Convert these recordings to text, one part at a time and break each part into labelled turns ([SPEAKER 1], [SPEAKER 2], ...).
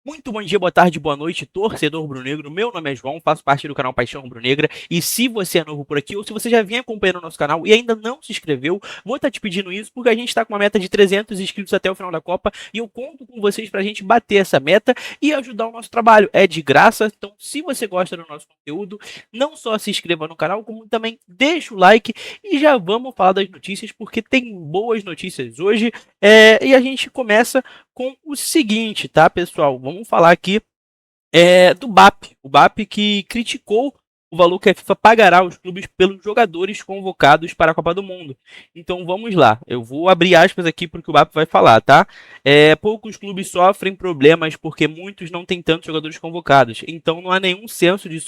[SPEAKER 1] Muito bom dia, boa tarde, boa noite, torcedor rubro-negro. Meu nome é João, faço parte do canal Paixão Rubro-Negra. E se você é novo por aqui, ou se você já vinha acompanhando o nosso canal e ainda não se inscreveu, vou estar te pedindo isso porque a gente está com uma meta de 300 inscritos até o final da Copa. E eu conto com vocês para a gente bater essa meta e ajudar o nosso trabalho. É de graça, então se você gosta do nosso conteúdo, não só se inscreva no canal, como também deixa o like. E já vamos falar das notícias, porque tem boas notícias hoje. E a gente começa com o seguinte, tá, pessoal? Vamos falar aqui do BAP. O BAP que criticou o valor que a FIFA pagará aos clubes pelos jogadores convocados para a Copa do Mundo. Então vamos lá. Eu vou abrir aspas aqui para o que o BAP vai falar, tá? Poucos clubes sofrem problemas porque muitos não têm tantos jogadores convocados. Então não há nenhum senso de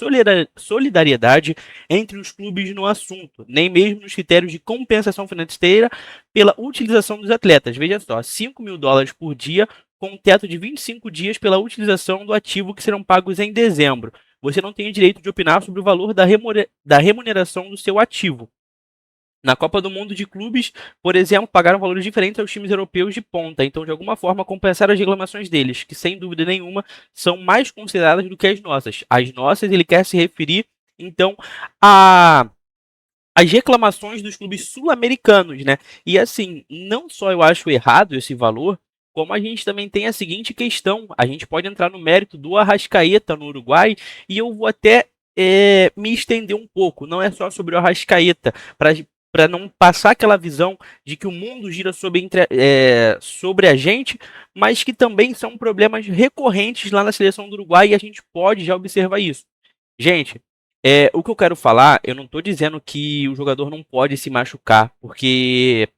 [SPEAKER 1] solidariedade entre os clubes no assunto, nem mesmo nos critérios de compensação financeira pela utilização dos atletas. Veja só, 5 mil dólares por dia com um teto de 25 dias pela utilização do ativo que serão pagos em dezembro. Você não tem o direito de opinar sobre o valor da remuneração do seu ativo. Na Copa do Mundo de clubes, por exemplo, pagaram valores diferentes aos times europeus de ponta, então de alguma forma compensaram as reclamações deles, que sem dúvida nenhuma são mais consideradas do que as nossas. As nossas, ele quer se referir, então, a as reclamações dos clubes sul-americanos, né? E assim, não só eu acho errado esse valor, como a gente também tem a seguinte questão: a gente pode entrar no mérito do Arrascaeta no Uruguai, e eu vou até me estender um pouco. Não é só sobre o Arrascaeta, para não passar aquela visão de que o mundo gira sobre a gente, mas que também são problemas recorrentes lá na seleção do Uruguai e a gente pode já observar isso. Gente, o que eu quero falar, eu não estou dizendo que o jogador não pode se machucar, porque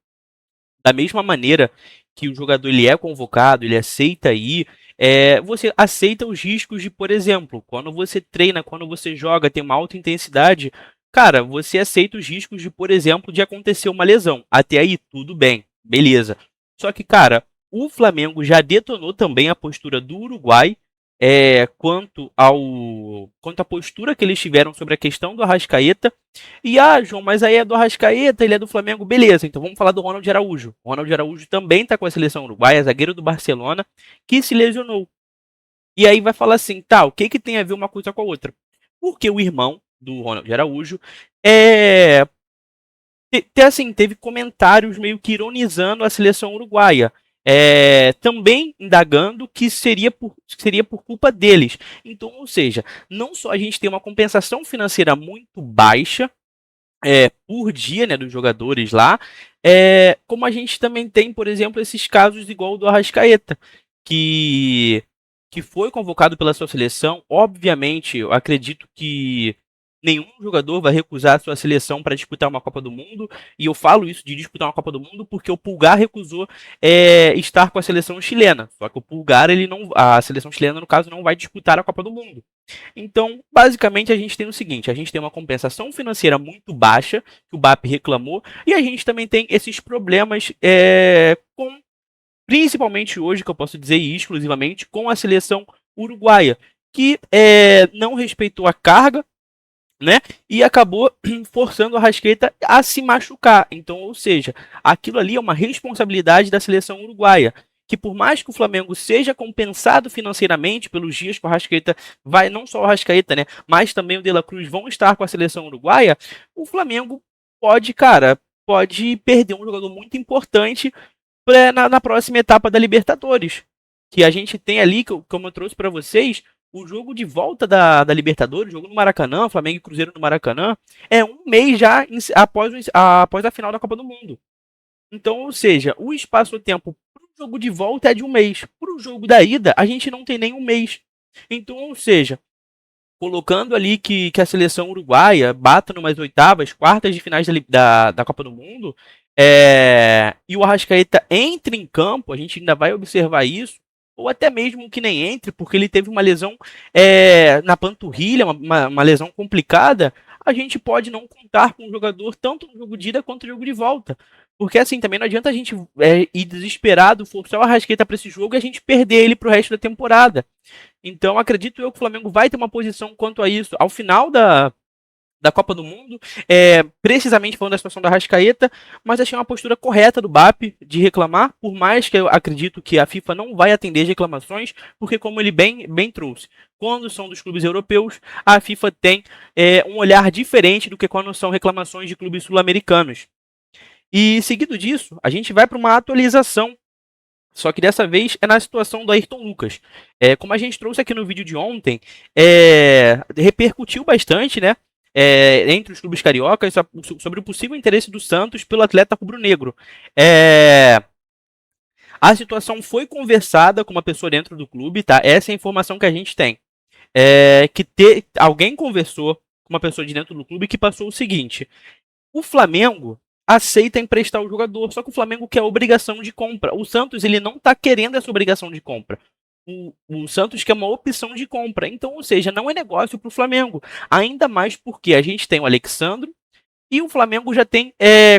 [SPEAKER 1] da mesma maneira que o jogador ele é convocado, ele aceita ir, você aceita os riscos de, por exemplo, quando você treina, quando você joga, tem uma alta intensidade, cara, você aceita os riscos de, por exemplo, de acontecer uma lesão. Até aí, tudo bem, beleza. Só que, cara, o Flamengo já detonou também a postura do Uruguai quanto à postura que eles tiveram sobre a questão do Arrascaeta. E João, mas aí é do Arrascaeta, ele é do Flamengo, beleza. Então vamos falar do Ronald Araújo. O Ronald Araújo também está com a seleção uruguaia, zagueiro do Barcelona, que se lesionou. E aí vai falar assim, tá, o que que tem a ver uma coisa com a outra? Porque o irmão do Ronald Araújo assim, teve comentários meio que ironizando a seleção uruguaia. Também indagando que seria por culpa deles. Então, ou seja, não só a gente tem uma compensação financeira muito baixa por dia, né, dos jogadores lá, como a gente também tem, por exemplo, esses casos igual o do Arrascaeta, que, que foi convocado pela sua seleção. Obviamente, eu acredito que nenhum jogador vai recusar a sua seleção para disputar uma Copa do Mundo, e eu falo isso de disputar uma Copa do Mundo porque o Pulgar recusou estar com a seleção chilena, só que o Pulgar, ele não, a seleção chilena, no caso, não vai disputar a Copa do Mundo. Então, basicamente, a gente tem o seguinte: a gente tem uma compensação financeira muito baixa, que o BAP reclamou, e a gente também tem esses problemas principalmente hoje, que eu posso dizer exclusivamente, com a seleção uruguaia, que não respeitou a carga, né? E acabou forçando a Rascaeta a se machucar. Então, ou seja, aquilo ali é uma responsabilidade da seleção uruguaia. Que por mais que o Flamengo seja compensado financeiramente pelos dias que o Rascaeta vai, não só o Rascaeta, né? Mas também o De La Cruz vão estar com a seleção uruguaia, o Flamengo pode, cara, pode perder um jogador muito importante na próxima etapa da Libertadores. Que a gente tem ali, como eu trouxe para vocês, o jogo de volta da Libertadores, o jogo no Maracanã, Flamengo e Cruzeiro no Maracanã, é um mês já após a final da Copa do Mundo. Então, ou seja, o espaço-tempo para o jogo de volta é de um mês. Para o jogo da ida, a gente não tem nem um mês. Então, ou seja, colocando ali que a seleção uruguaia bata numas oitavas, quartas de finais da Copa do Mundo, e o Arrascaeta entre em campo, a gente ainda vai observar isso, ou até mesmo que nem entre, porque ele teve uma lesão na panturrilha, uma lesão complicada, a gente pode não contar com o jogador tanto no jogo de ida quanto no jogo de volta. Porque assim, também não adianta a gente ir desesperado, forçar o Arrascaeta para esse jogo e a gente perder ele para o resto da temporada. Então, acredito eu que o Flamengo vai ter uma posição quanto a isso ao final da Copa do Mundo, precisamente falando da situação da Arrascaeta, mas achei uma postura correta do BAP de reclamar, por mais que eu acredito que a FIFA não vai atender as reclamações, porque como ele bem trouxe, quando são dos clubes europeus, a FIFA tem um olhar diferente do que quando são reclamações de clubes sul-americanos. E seguido disso, a gente vai para uma atualização, só que dessa vez é na situação do Ayrton Lucas. Como a gente trouxe aqui no vídeo de ontem, repercutiu bastante, né? Entre os clubes cariocas sobre o possível interesse do Santos pelo atleta rubro-negro. A situação foi conversada com uma pessoa dentro do clube, tá? Essa é a informação que a gente tem. Alguém conversou com uma pessoa de dentro do clube que passou o seguinte: o Flamengo aceita emprestar o jogador, só que o Flamengo quer obrigação de compra. O Santos ele não está querendo essa obrigação de compra. O Santos quer uma opção de compra. Então, ou seja, não é negócio para o Flamengo. Ainda mais porque a gente tem o Alexandro e o Flamengo já tem,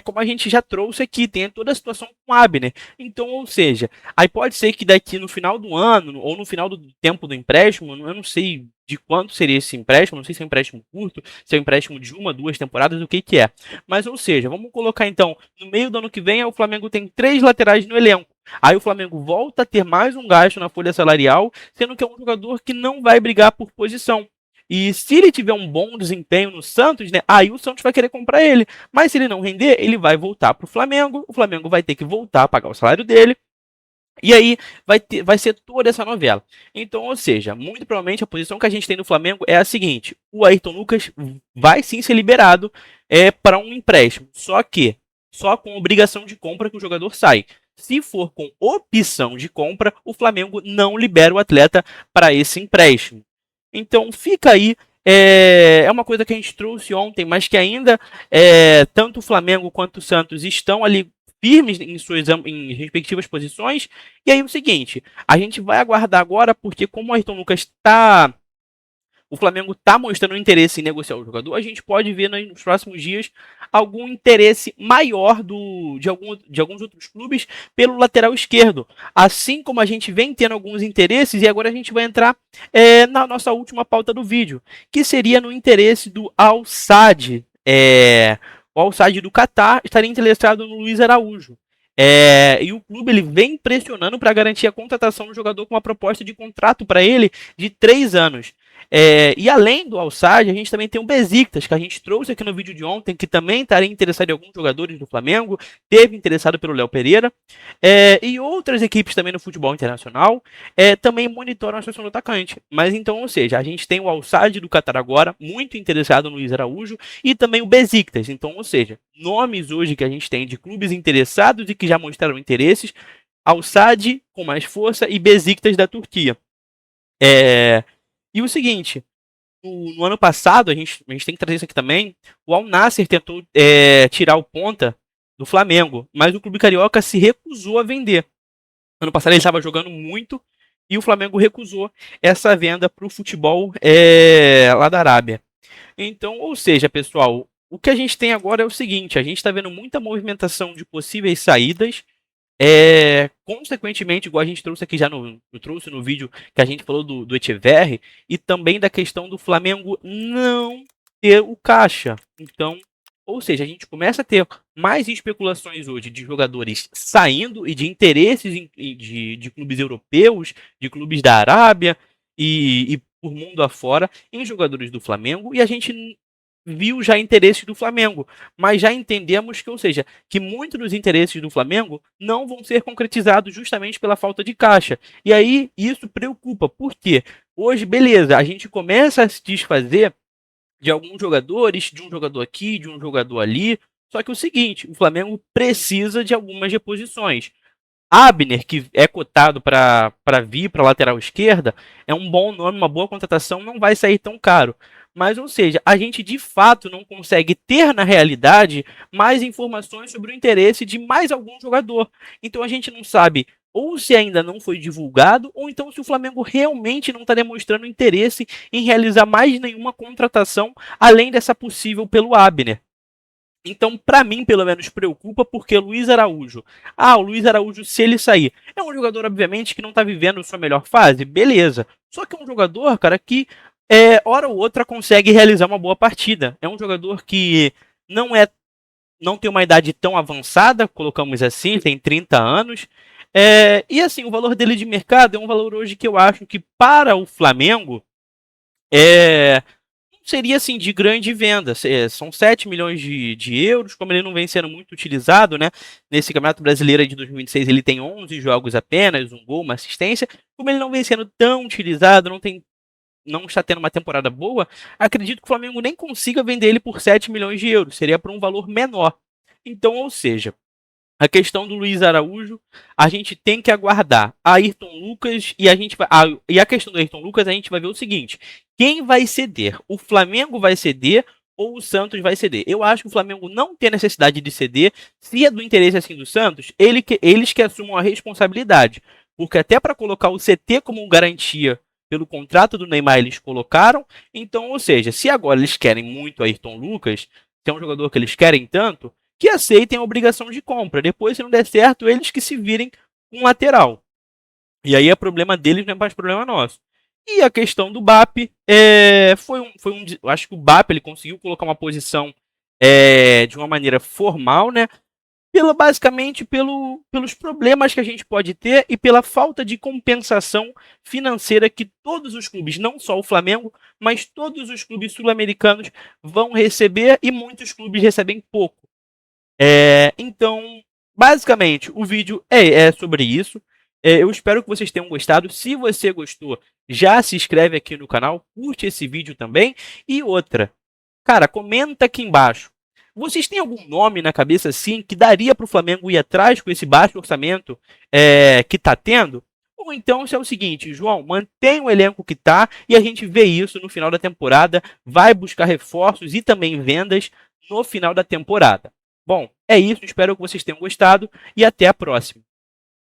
[SPEAKER 1] como a gente já trouxe aqui, tem toda a situação com o Abner. Então, ou seja, aí pode ser que daqui no final do ano, ou no final do tempo do empréstimo, eu não sei de quanto seria esse empréstimo, não sei se é um empréstimo curto, se é um empréstimo de 1, 2 temporadas, o que é. Mas, ou seja, vamos colocar então, no meio do ano que vem, o Flamengo tem 3 laterais no elenco. Aí o Flamengo volta a ter mais um gasto na folha salarial, sendo que é um jogador que não vai brigar por posição. E se ele tiver um bom desempenho no Santos, né, aí o Santos vai querer comprar ele. Mas se ele não render, ele vai voltar para o Flamengo vai ter que voltar a pagar o salário dele. E aí vai ser toda essa novela. Então, ou seja, muito provavelmente a posição que a gente tem no Flamengo é a seguinte: o Ayrton Lucas vai sim ser liberado para um empréstimo. Só com obrigação de compra que o jogador sai. Se for com opção de compra, o Flamengo não libera o atleta para esse empréstimo. Então fica aí, é uma coisa que a gente trouxe ontem, mas que ainda tanto o Flamengo quanto o Santos estão ali firmes em respectivas posições. E aí o seguinte, a gente vai aguardar agora, porque como o Ayrton Lucas o Flamengo está mostrando interesse em negociar o jogador, a gente pode ver nos próximos dias algum interesse maior de alguns outros clubes pelo lateral esquerdo. Assim como a gente vem tendo alguns interesses, e agora a gente vai entrar na nossa última pauta do vídeo, que seria no interesse do Al Sadd. O Al Sadd do Catar estaria interessado no Luiz Araújo. E o clube ele vem pressionando para garantir a contratação do jogador com uma proposta de contrato para ele de 3 anos. E além do Al Sadd, a gente também tem o Besiktas, que a gente trouxe aqui no vídeo de ontem, que também estaria interessado em alguns jogadores do Flamengo, teve interessado pelo Léo Pereira, e outras equipes também no futebol internacional também monitoram a situação do atacante. Mas então, ou seja, a gente tem o Al Sadd do Catar agora, muito interessado no Luiz Araújo, e também o Besiktas. Então, ou seja, nomes hoje que a gente tem de clubes interessados e que já mostraram interesses: Al Sadd com mais força e Besiktas da Turquia. E o seguinte, no ano passado, a gente tem que trazer isso aqui também, o Al Nassr tentou tirar o ponta do Flamengo, mas o clube carioca se recusou a vender. Ano passado ele estava jogando muito e o Flamengo recusou essa venda para o futebol lá da Arábia. Então, ou seja, pessoal, o que a gente tem agora é o seguinte: a gente está vendo muita movimentação de possíveis saídas. Consequentemente, igual a gente trouxe aqui eu trouxe no vídeo que a gente falou do Etcheverry, e também da questão do Flamengo não ter o caixa. Então, ou seja, a gente começa a ter mais especulações hoje de jogadores saindo e de interesses de clubes europeus, de clubes da Arábia e por mundo afora em jogadores do Flamengo, e a gente viu já interesses do Flamengo, mas já entendemos que, ou seja, que muitos dos interesses do Flamengo não vão ser concretizados justamente pela falta de caixa. E aí isso preocupa, porque hoje, beleza, a gente começa a se desfazer de alguns jogadores, de um jogador aqui, de um jogador ali, só que o seguinte, o Flamengo precisa de algumas reposições. Abner, que é cotado para vir para a lateral esquerda, é um bom nome, uma boa contratação, não vai sair tão caro. Mas, ou seja, a gente de fato não consegue ter na realidade mais informações sobre o interesse de mais algum jogador. Então a gente não sabe ou se ainda não foi divulgado, ou então se o Flamengo realmente não está demonstrando interesse em realizar mais nenhuma contratação além dessa possível pelo Abner. Então, para mim, pelo menos, preocupa, porque o Luiz Araújo, se ele sair, é um jogador, obviamente, que não tá vivendo sua melhor fase, beleza. Só que é um jogador, cara, que hora ou outra consegue realizar uma boa partida. É um jogador que não é não tem uma idade tão avançada, colocamos assim, tem 30 anos. E assim, o valor dele de mercado é um valor hoje que eu acho que para o Flamengo não seria assim de grande venda. São 7 milhões de euros, como ele não vem sendo muito utilizado, né? Nesse Campeonato Brasileiro de 2026 ele tem 11 jogos apenas, um gol, uma assistência. Como ele não vem sendo tão utilizado, não está tendo uma temporada boa, acredito que o Flamengo nem consiga vender ele por 7 milhões de euros, seria por um valor menor. Então, ou seja, a questão do Luiz Araújo, a gente tem que aguardar Ayrton Lucas e a questão do Ayrton Lucas, a gente vai ver o seguinte: quem vai ceder? O Flamengo vai ceder ou o Santos vai ceder? Eu acho que o Flamengo não tem necessidade de ceder. Se é do interesse assim do Santos, eles que assumam a responsabilidade. Porque até para colocar o CT como garantia pelo contrato do Neymar, eles colocaram. Então, ou seja, se agora eles querem muito Ayrton Lucas, se é um jogador que eles querem tanto, que aceitem a obrigação de compra. Depois, se não der certo, eles que se virem com lateral. E aí é problema deles, não é mais problema nosso. E a questão do BAP, acho que o BAP ele conseguiu colocar uma posição de uma maneira formal, né? Basicamente pelos problemas que a gente pode ter e pela falta de compensação financeira que todos os clubes, não só o Flamengo, mas todos os clubes sul-americanos vão receber e muitos clubes recebem pouco. Então, basicamente, o vídeo é sobre isso. Eu espero que vocês tenham gostado. Se você gostou, já se inscreve aqui no canal, curte esse vídeo também. E outra, cara, comenta aqui embaixo. Vocês têm algum nome na cabeça assim que daria para o Flamengo ir atrás com esse baixo orçamento que está tendo? Ou então, se é o seguinte, João, mantém o elenco que está e a gente vê isso no final da temporada, vai buscar reforços e também vendas no final da temporada. Bom, é isso, espero que vocês tenham gostado e até a próxima.